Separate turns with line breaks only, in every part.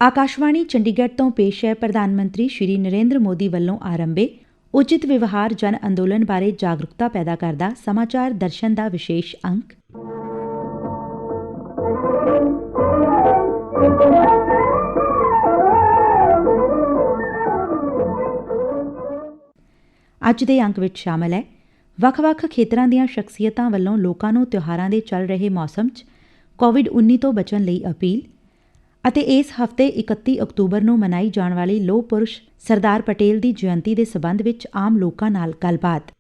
ਆਕਾਸ਼ਵਾਣੀ ਚੰਡੀਗੜ੍ਹ ਤੋਂ ਪੇਸ਼ ਹੈ ਪ੍ਰਧਾਨ ਮੰਤਰੀ ਸ਼੍ਰੀ ਨਰਿੰਦਰ ਮੋਦੀ ਵੱਲੋਂ ਆਰੰਭੇ ਉਚਿਤ ਵਿਵਹਾਰ ਜਨ ਅੰਦੋਲਨ ਬਾਰੇ ਜਾਗਰੂਕਤਾ ਪੈਦਾ ਕਰਦਾ ਸਮਾਚਾਰ ਦਰਸ਼ਨ ਦਾ ਵਿਸ਼ੇਸ਼ ਅੰਕ। ਅੱਜ ਦੇ ਅੰਕ ਵਿੱਚ ਸ਼ਾਮਲ ਹੈ ਵੱਖ-ਵੱਖ ਖੇਤਰਾਂ ਦੀਆਂ ਸ਼ਖਸੀਅਤਾਂ ਵੱਲੋਂ ਲੋਕਾਂ ਨੂੰ ਤਿਉਹਾਰਾਂ ਦੇ ਚੱਲ ਰਹੇ ਮੌਸਮ 'ਚ ਕੋਵਿਡ-19 ਤੋਂ ਬਚਣ ਲਈ ਅਪੀਲ ਅਤੇ ਇਸ ਹਫ਼ਤੇ 31 ਅਕਤੂਬਰ ਨੂੰ ਮਨਾਈ ਜਾਣ ਵਾਲੀ ਲੋਹ ਪੁਰਸ਼ ਸਰਦਾਰ ਪਟੇਲ ਦੀ ਜਯੰਤੀ ਦੇ ਸਬੰਧ ਵਿੱਚ ਆਮ ਲੋਕਾਂ ਨਾਲ ਗੱਲਬਾਤ।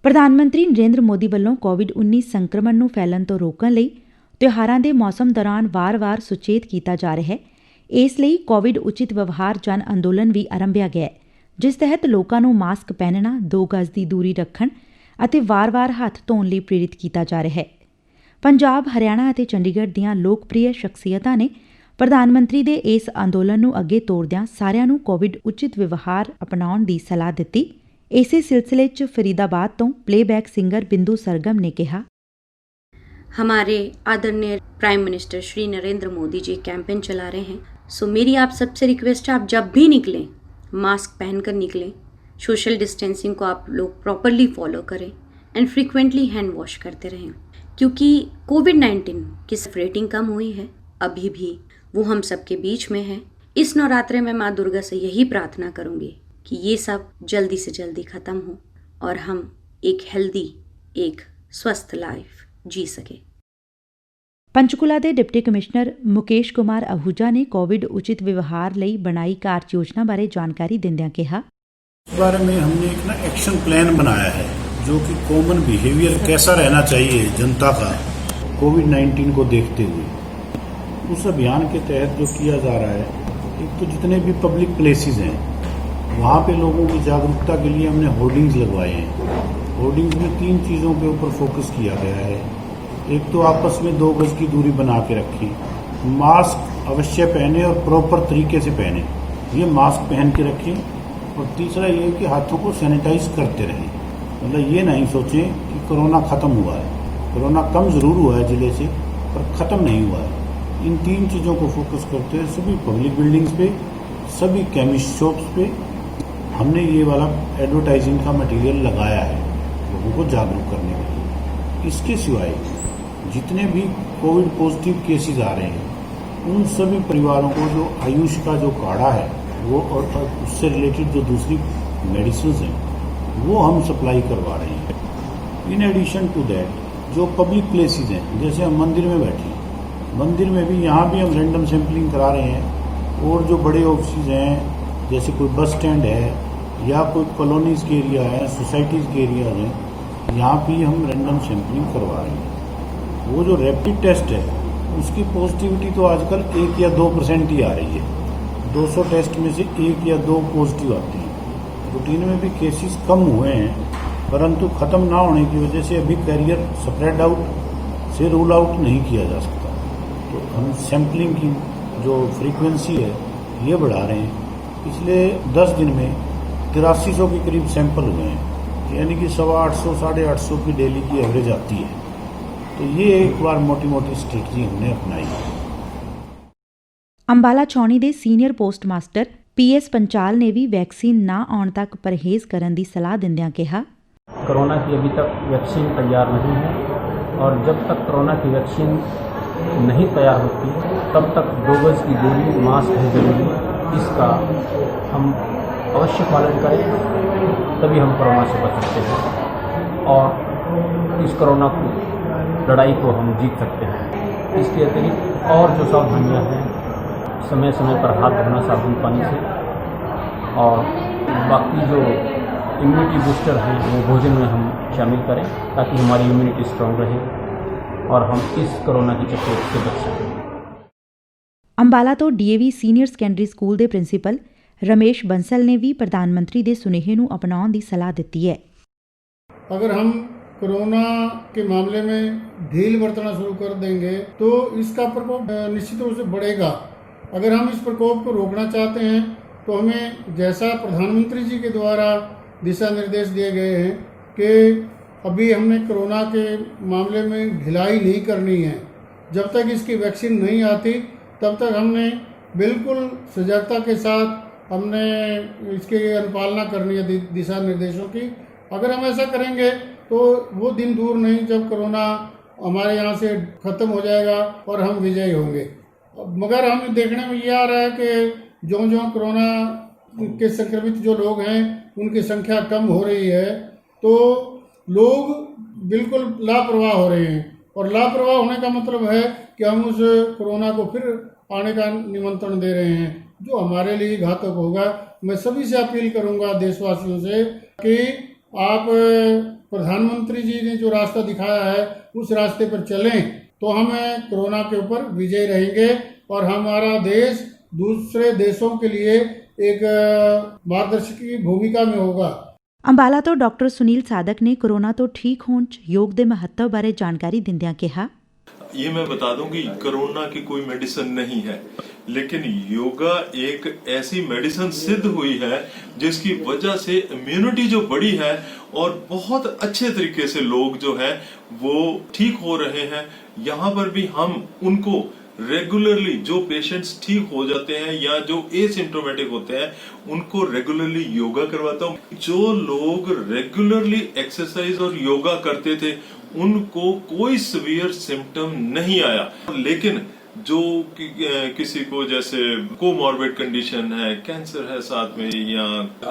ਪ੍ਰਧਾਨ ਮੰਤਰੀ ਨਰਿੰਦਰ ਮੋਦੀ ਵੱਲੋਂ ਕੋਵਿਡ-19 ਸੰਕਰਮਣ ਨੂੰ ਫੈਲਣ ਤੋਂ ਰੋਕਣ ਲਈ ਤਿਉਹਾਰਾਂ ਦੇ ਮੌਸਮ ਦੌਰਾਨ ਵਾਰ-ਵਾਰ ਸੁਚੇਤ ਕੀਤਾ ਜਾ ਰਿਹਾ ਹੈ। ਇਸ ਲਈ ਕੋਵਿਡ ਉਚਿਤ ਵਿਵਹਾਰ ਜਨ ਅੰਦੋਲਨ ਵੀ ਆਰੰਭਿਆ ਗਿਆ ਹੈ, ਜਿਸ ਤਹਿਤ ਲੋਕਾਂ ਨੂੰ ਮਾਸਕ ਪਹਿਨਣਾ, 2 ਗਜ਼ ਦੀ ਦੂਰੀ ਰੱਖਣ ਅਤੇ ਵਾਰ-ਵਾਰ ਹੱਥ ਧੋਣ ਲਈ ਪ੍ਰੇਰਿਤ ਕੀਤਾ ਜਾ ਰਿਹਾ ਹੈ। ਪੰਜਾਬ, ਹਰਿਆਣਾ ਅਤੇ ਚੰਡੀਗੜ੍ਹ ਦੀਆਂ ਲੋਕਪ੍ਰਿਯ ਸ਼ਖਸੀਅਤਾਂ ਨੇ ਪ੍ਰਧਾਨ ਮੰਤਰੀ ਦੇ ਇਸ ਅੰਦੋਲਨ ਨੂੰ ਅੱਗੇ ਤੋਰਦਿਆਂ ਸਾਰਿਆਂ ਨੂੰ ਕੋਵਿਡ ਉਚਿਤ ਵਿਵਹਾਰ ਅਪਣਾਉਣ ਦੀ ਸਲਾਹ ਦਿੱਤੀ। ਇਸੇ ਸਿਲਸਿਲੇ 'ਚ ਫਰੀਦਾਬਾਦ ਤੋਂ प्लेबैक सिंगर बिंदु सरगम ने कहा,
हमारे आदरणीय prime minister Shri Narendra Modi ji campaign चला रहे हैं। सो मेरी आप सबसे रिक्वेस्ट है, आप जब भी निकलें मास्क पहनकर निकलें, सोशल डिस्टेंसिंग को आप लोग प्रॉपरली फॉलो करें एंड फ्रीक्वेंटली हैंड वॉश करते रहें, क्योंकि कोविड-19 की रेटिंग कम हुई है अभी भी, वो हम सबके बीच में है। इस नवरात्रे में माँ दुर्गा से यही प्रार्थना करूँगी कि ये सब जल्दी से जल्दी ख़त्म हो और हम एक हेल्दी, एक स्वस्थ लाइफ जी सके।
पंचकुला के डिप्टी कमिश्नर मुकेश कुमार आहूजा ने कोविड उचित व्यवहार ਲਈ बनाई कार्य योजना बारे जानकारी देंदਿਆਂ कहा,
इस बारे में हमने एक एक्शन प्लान बनाया है जो कि कॉमन बिहेवियर कैसा रहना चाहिए जनता का कोविड-19 को देखते हुए। उस अभियान के तहत जो किया जा रहा है, एक तो जितने भी पब्लिक प्लेसेस हैं वहाँ पे लोगों की जागरूकता के लिए हमने होर्डिंग्स लगवाए हैं। होर्डिंग्स में 3 चीज़ों के ऊपर फोकस किया गया है। एक तो आपस में 2 गज की दूरी बना के रखें, मास्क अवश्य पहने और प्रॉपर तरीके से पहने, ये मास्क पहन के रखें। और तीसरा ये कि हाथों को सैनिटाइज करते रहें। मतलब ये नहीं सोचें कि कोरोना ख़त्म हुआ है, कोरोना कम ज़रूर हुआ है ज़िले से पर ख़त्म नहीं हुआ है। इन 3 चीज़ों को फोकस करते हुए सभी पब्लिक बिल्डिंग्स पे, सभी केमिस्ट शॉप्स पे हमने ये वाला एडवर्टाइजिंग का मटेरियल लगाया है लोगों को जागरूक करने के लिए। इसके सिवाय जितने भी कोविड पॉजिटिव केसेस आ रहे हैं उन सभी परिवारों को जो आयुष का जो काढ़ा है वो और उससे रिलेटेड जो दूसरी मेडिसिन हैं वो हम सप्लाई करवा रहे हैं। इन एडिशन टू दैट जो पब्लिक प्लेसेस हैं, जैसे हम मंदिर में बैठे, मंदिर में भी यहाँ भी हम रैंडम सैम्पलिंग करा रहे हैं। और जो बड़े ऑफिस हैं जैसे कोई बस स्टैंड है या कोई कॉलोनीज के एरिया है, सोसाइटीज़ के एरिया हैं, यहाँ भी हम रैंडम सैम्पलिंग करवा रहे हैं। वो जो रैपिड टेस्ट है उसकी पॉजिटिविटी तो आजकल 1 या 2% ही आ रही है। 200 टेस्ट में से 1 या 2 पॉजिटिव आती हैं। रूटीन में भी केसेस कम हुए हैं, परंतु ख़त्म ना होने की वजह से अभी कैरियर स्प्रेड आउट से रूल आउट नहीं किया जा सकता। तो हम सैम्पलिंग की जो फ्रीक्वेंसी है ये बढ़ा रहे हैं। पिछले 10 दिन में 8300 के करीब सैंपल हुए हैं, यानी कि 850 850 की डेली की एवरेज आती है। तो ये एक बार मोटी मोटी स्ट्रेटजी हमने अपनाई है।
अंबाला छावनी के सीनियर पोस्टमास्टर PS पंचाल ने भी वैक्सीन ना आने तक परहेज करने की सलाह देंदਿਆਂ कहा,
कोरोना की अभी तक वैक्सीन तैयार नहीं है और जब तक कोरोना की वैक्सीन नहीं तैयार होती तब तक 2 गज की दूरी, मास्क है जरूरी, इसका हम अवश्य पालन करें, तभी हम कोरोना से बच सकते हैं और इस कोरोना को लड़ाई को हम जीत सकते हैं। इसके अतिरिक्त और जो सावधानियाँ हैं, समय समय पर हाथ धोना साबुन पानी से, और बाकी जो इम्यूनिटी बूस्टर हैं वो भोजन में हम शामिल करें ताकि हमारी इम्यूनिटी स्ट्रांग रहे और हम इस कोरोना की चपेट से बच सकें।
अंबाला तो DAV सीनियर सैकेंडरी स्कूल के प्रिंसीपल रमेश बंसल ने भी प्रधानमंत्री के सुनेहे नूं अपनाउण दी सलाह दी है।
अगर हम कोरोना के मामले में ढील बरतना शुरू कर देंगे तो इसका प्रकोप निश्चित रूप से बढ़ेगा। अगर हम इस प्रकोप को रोकना चाहते हैं तो हमें, जैसा प्रधानमंत्री जी के द्वारा दिशा निर्देश दिए गए हैं कि अभी हमने कोरोना के मामले में ढिलाई नहीं करनी है। जब तक इसकी वैक्सीन नहीं आती तब तक हमने बिल्कुल सजगता के साथ हमने इसकी अनुपालना करनी है दिशा निर्देशों की। अगर हम ऐसा करेंगे तो वो दिन दूर नहीं जब कोरोना हमारे यहाँ से ख़त्म हो जाएगा और हम विजयी होंगे। मगर हम देखने में ये आ रहा है कि जो कोरोना के संक्रमित जो लोग हैं उनकी संख्या कम हो रही है, तो लोग बिल्कुल लापरवाह हो रहे हैं। और लापरवाह होने का मतलब है कि हम उस कोरोना को फिर आने का निमंत्रण दे रहे हैं, जो हमारे लिए घातक होगा। मैं सभी से अपील करूंगा, देशवासियों से, कि आप प्रधानमंत्री जी ने जो रास्ता दिखाया है उस रास्ते पर चलें, तो हम कोरोना के ऊपर विजय रहेंगे और हमारा देश दूसरे देशों के लिए एक मार्गदर्शक की भूमिका में होगा।
ਅੰਬਾਲਾ ਤੋਂ ਡਾਕਟਰ ਸੁਨੀਲ ਸਾਧਕ ਨੇ ਕੋਰੋਨਾ ਤੋਂ ਠੀਕ ਹੋਣ 'ਚ ਯੋਗ ਦੇ ਮਹੱਤਵ ਬਾਰੇ ਜਾਣਕਾਰੀ ਦਿੰਦਿਆਂ ਕਿਹਾ,
ये मैं बता दूं कि कोरोना की कोई मेडिसिन नहीं है, लेकिन योगा एक ऐसी मेडिसिन सिद्ध हुई है जिसकी वजह से इम्यूनिटी जो बढ़ी है और बहुत अच्छे तरीके से लोग जो है वो ठीक हो रहे हैं। यहाँ पर भी हम उनको रेगुलरली, जो पेशेंट्स ठीक हो जाते हैं या जो एसिम्प्टोमेटिक होते हैं, उनको रेगुलरली योगा करवाता हूँ। जो लोग रेगुलरली एक्सरसाइज और योगा करते थे उनको कोई सीवियर सिम्टम नहीं आया, लेकिन जो किसी को जैसे कोमॉर्बिड कंडीशन है, कैंसर है साथ में, या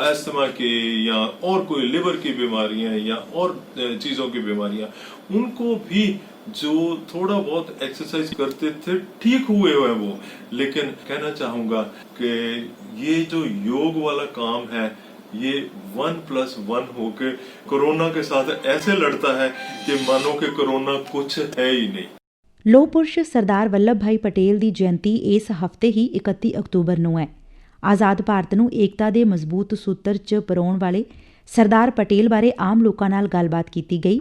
अस्थमा के, या और कोई लिवर की बीमारियां या और चीजों की बीमारियां, उनको भी जो थोड़ा बहुत एक्सरसाइज करते थे ठीक हुए हैं वो। लेकिन कहना चाहूंगा कि ये जो योग वाला काम है ये 1+1 होके कोरोना के साथ ऐसे लड़ता है कि मानो कि कोरोना कुछ है ही नहीं।
ਲੋਹ ਪੁਰਸ਼ ਸਰਦਾਰ ਵੱਲਭ ਭਾਈ ਪਟੇਲ ਦੀ ਜਯੰਤੀ ਇਸ ਹਫ਼ਤੇ ਹੀ 31 ਅਕਤੂਬਰ ਨੂੰ ਹੈ। ਆਜ਼ਾਦ ਭਾਰਤ ਨੂੰ ਏਕਤਾ ਦੇ ਮਜ਼ਬੂਤ ਸੂਤਰ 'ਚ ਪਰੋਣ ਵਾਲੇ ਸਰਦਾਰ ਪਟੇਲ ਬਾਰੇ ਆਮ ਲੋਕਾਂ ਨਾਲ ਗੱਲਬਾਤ ਕੀਤੀ ਗਈ।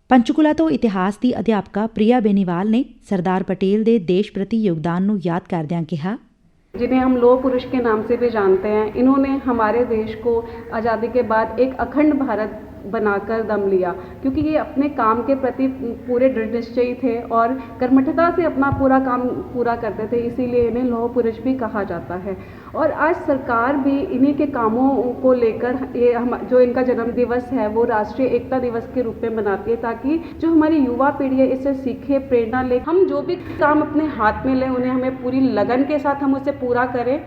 ਪੰਚਕੂਲਾ ਤੋਂ ਇਤਿਹਾਸ ਦੀ ਅਧਿਆਪਕਾ ਪ੍ਰਿਆ ਬੇਨੀਵਾਲ ਨੇ ਸਰਦਾਰ ਪਟੇਲ ਦੇ ਦੇਸ਼ ਪ੍ਰਤੀ ਯੋਗਦਾਨ ਨੂੰ ਯਾਦ ਕਰਦਿਆਂ ਕਿਹਾ,
जिन्हें हम लौह पुरुष के नाम से भी जानते हैं, इन्होंने हमारे देश को आज़ादी के बाद एक अखंड भारत बनाकर दम लिया, क्योंकि ये अपने काम के प्रति पूरे दृढ़ निश्चयी थे और कर्मठता से अपना पूरा काम पूरा करते थे, इसीलिए इन्हें लौह पुरुष भी कहा जाता है। और आज सरकार भी इन्हीं के कामों को लेकर ये जो इनका जन्म दिवस है वो राष्ट्रीय एकता दिवस के रूप में मनाती है, ताकि जो हमारी युवा पीढ़ी है इससे सीखे, प्रेरणा ले। हम जो भी काम अपने हाथ में लें उन्हें हमें पूरी लगन के साथ हम उसे पूरा करें।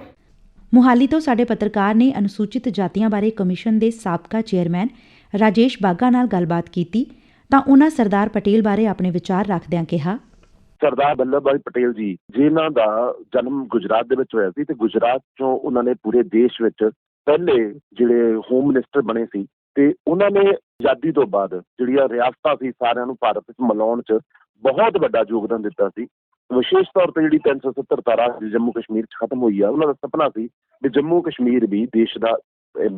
ਮੁਹਾਲੀ ਤੋਂ ਸਾਡੇ ਪੱਤਰਕਾਰ ਨੇ ਅਨੁਸੂਚਿਤ ਜਾਤੀਆਂ ਬਾਰੇ ਕਮਿਸ਼ਨ ਦੇ ਸਾਬਕਾ ਚੇਅਰਮੈਨ ਰਾਜੇਸ਼ ਬਾਗਾ ਨਾਲ ਗੱਲਬਾਤ ਕੀਤੀ ਤਾਂ ਉਹਨਾਂ ਸਰਦਾਰ ਪਟੇਲ ਬਾਰੇ ਆਪਣੇ ਵਿਚਾਰ ਰੱਖਦਿਆਂ ਕਿਹਾ,
ਸਰਦਾਰ ਵੱਲਭ ਭਾਈ ਪਟੇਲ ਜੀ ਜਿਨ੍ਹਾਂ ਦਾ ਜਨਮ ਗੁਜਰਾਤ ਦੇ ਵਿੱਚ ਹੋਇਆ ਸੀ ਤੇ ਗੁਜਰਾਤ ਚੋਂ ਉਹਨਾਂ ਨੇ ਪੂਰੇ ਦੇਸ਼ ਵਿੱਚ ਪਹਿਲੇ ਜਿਹੜੇ ਹੋਮ ਮਿਨਿਸਟਰ ਬਣੇ ਸੀ ਤੇ ਉਹਨਾਂ ਨੇ ਆਜ਼ਾਦੀ ਤੋਂ ਬਾਅਦ ਜਿਹੜੀਆਂ ਰਿਆਸਤਾਂ ਸੀ ਸਾਰਿਆਂ ਨੂੰ ਭਾਰਤ ਵਿੱਚ ਮਿਲਾਉਣ 'ਚ ਬਹੁਤ ਵੱਡਾ ਯੋਗਦਾਨ ਦਿੱਤਾ ਸੀ। ਵਿਸ਼ੇਸ਼ ਤੌਰ ਤੇ ਜਿਹੜੀ 370 ਧਾਰਾ ਜੰਮੂ ਕਸ਼ਮੀਰ 'ਚ ਖਤਮ ਹੋਈ ਆ, ਉਹਨਾਂ ਦਾ ਸੁਪਨਾ ਸੀ ਕਿ ਜੰਮੂ ਕਸ਼ਮੀਰ ਵੀ ਦੇਸ਼ ਦਾ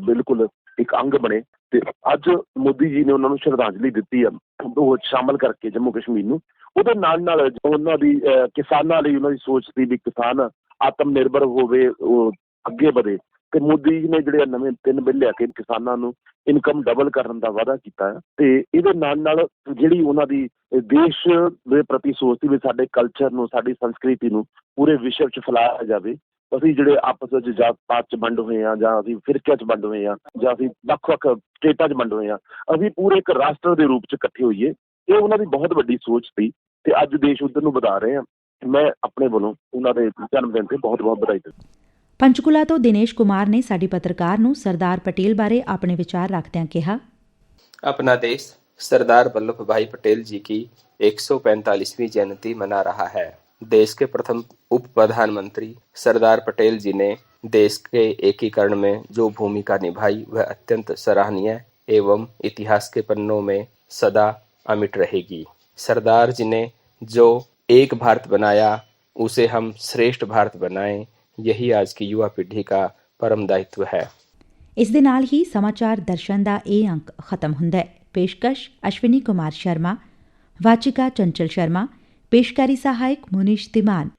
ਬਿਲਕੁਲ ਇੱਕ ਅੰਗ ਬਣੇ ਤੇ ਅੱਜ ਮੋਦੀ ਜੀ ਨੇ ਉਹਨਾਂ ਨੂੰ ਸ਼ਰਧਾਂਜਲੀ ਦਿੱਤੀ ਆ ਉਹ ਸ਼ਾਮਲ ਕਰਕੇ ਜੰਮੂ ਕਸ਼ਮੀਰ ਨੂੰ। ਉਹਦੇ ਨਾਲ ਨਾਲ ਉਹਨਾਂ ਦੀ ਕਿਸਾਨਾਂ ਲਈ ਉਹਨਾਂ ਦੀ ਸੋਚ ਸੀ ਵੀ ਕਿਸਾਨ ਆਤਮ ਨਿਰਭਰ ਹੋਵੇ, ਉਹ ਅੱਗੇ ਵਧੇ ਤੇ ਮੋਦੀ ਜੀ ਨੇ ਜਿਹੜੇ ਨਵੇਂ 3 ਬਿੱਲ ਲਿਆ ਕੇ ਕਿਸਾਨਾਂ ਨੂੰ ਇਨਕਮ ਡਬਲ ਕਰਨ ਦਾ ਵਾਅਦਾ ਕੀਤਾ ਹੈ ਤੇ ਇਹਦੇ ਨਾਲ ਨਾਲ ਜਿਹੜੀ ਉਹਨਾਂ ਦੀ ਦੇਸ਼ ਦੇ ਪ੍ਰਤੀ ਸੋਚ ਸੀ ਵੀ ਸਾਡੇ ਕਲਚਰ ਨੂੰ, ਸਾਡੀ ਸੰਸਕ੍ਰਿਤੀ ਨੂੰ ਪੂਰੇ ਵਿਸ਼ਵ 'ਚ ਫੈਲਾਇਆ ਜਾਵੇ। ਅਸੀਂ ਜਿਹੜੇ ਆਪਸ ਵਿੱਚ ਜਾਤ ਪਾਤ 'ਚ ਵੰਡ ਹੋਏ ਹਾਂ ਜਾਂ ਅਸੀਂ ਫਿਰਕਿਆਂ 'ਚ ਵੰਡ ਹੋਏ ਹਾਂ ਜਾਂ ਅਸੀਂ ਵੱਖ-ਵੱਖ ਸਟੇਟਾਂ 'ਚ ਵੰਡ ਹੋਏ ਹਾਂ, ਅਸੀਂ ਪੂਰੇ ਇੱਕ ਰਾਸ਼ਟਰ ਦੇ ਰੂਪ 'ਚ ਇਕੱਠੇ ਹੋਈਏ। ਇਹ ਉਹਨਾਂ ਦੀ ਬਹੁਤ ਵੱਡੀ ਸੋਚ ਸੀ ਤੇ ਅੱਜ ਦੇਸ਼ ਉੱਧਰ ਨੂੰ ਵਧਾ ਰਹੇ ਹਾਂ। ਮੈਂ ਆਪਣੇ ਵੱਲੋਂ ਉਹਨਾਂ ਦੇ ਜਨਮ ਦਿਨ ਤੇ ਬਹੁਤ-ਬਹੁਤ ਵਧਾਈ ਦਿੰਦਾ।
ਪੰਚਕੂਲਾ ਤੋਂ ਦਿਨੇਸ਼ ਕੁਮਾਰ ਨੇ ਸਾਡੀ ਪੱਤਰਕਾਰ ਨੂੰ ਸਰਦਾਰ ਪਟੇਲ ਬਾਰੇ ਆਪਣੇ ਵਿਚਾਰ ਰੱਖਦਿਆਂ ਕਿਹਾ,
अपना देश सरदार वल्लभ भाई पटेल जी की 145वीं जयंती मना रहा है। देश के प्रथम उप प्रधानमंत्री सरदार पटेल जी ने देश के एकीकरण में जो भूमिका निभाई वह अत्यंत सराहनीय एवं इतिहास के पन्नों में सदा अमिट रहेगी। सरदार जी ने जो एक भारत बनाया उसे हम श्रेष्ठ भारत बनाएं, यही आज की युवा पीढ़ी का परम दायित्व है।
ਇਸ ਦੇ ਨਾਲ ਹੀ ਸਮਾਚਾਰ ਦਰਸ਼ਨ ਦਾ ਇਹ ਅੰਕ ਖਤਮ ਹੁੰਦਾ ਹੈ। ਪੇਸ਼ਕਸ਼ ਅਸ਼ਵਨੀ ਕੁਮਾਰ ਸ਼ਰਮਾ, ਵਾਚਿਕਾ ਚੰਚਲ ਸ਼ਰਮਾ, ਪੇਸ਼ਕਾਰੀ ਸਹਾਇਕ ਮੁਨੀਸ਼ ਤਿਮਾਨ।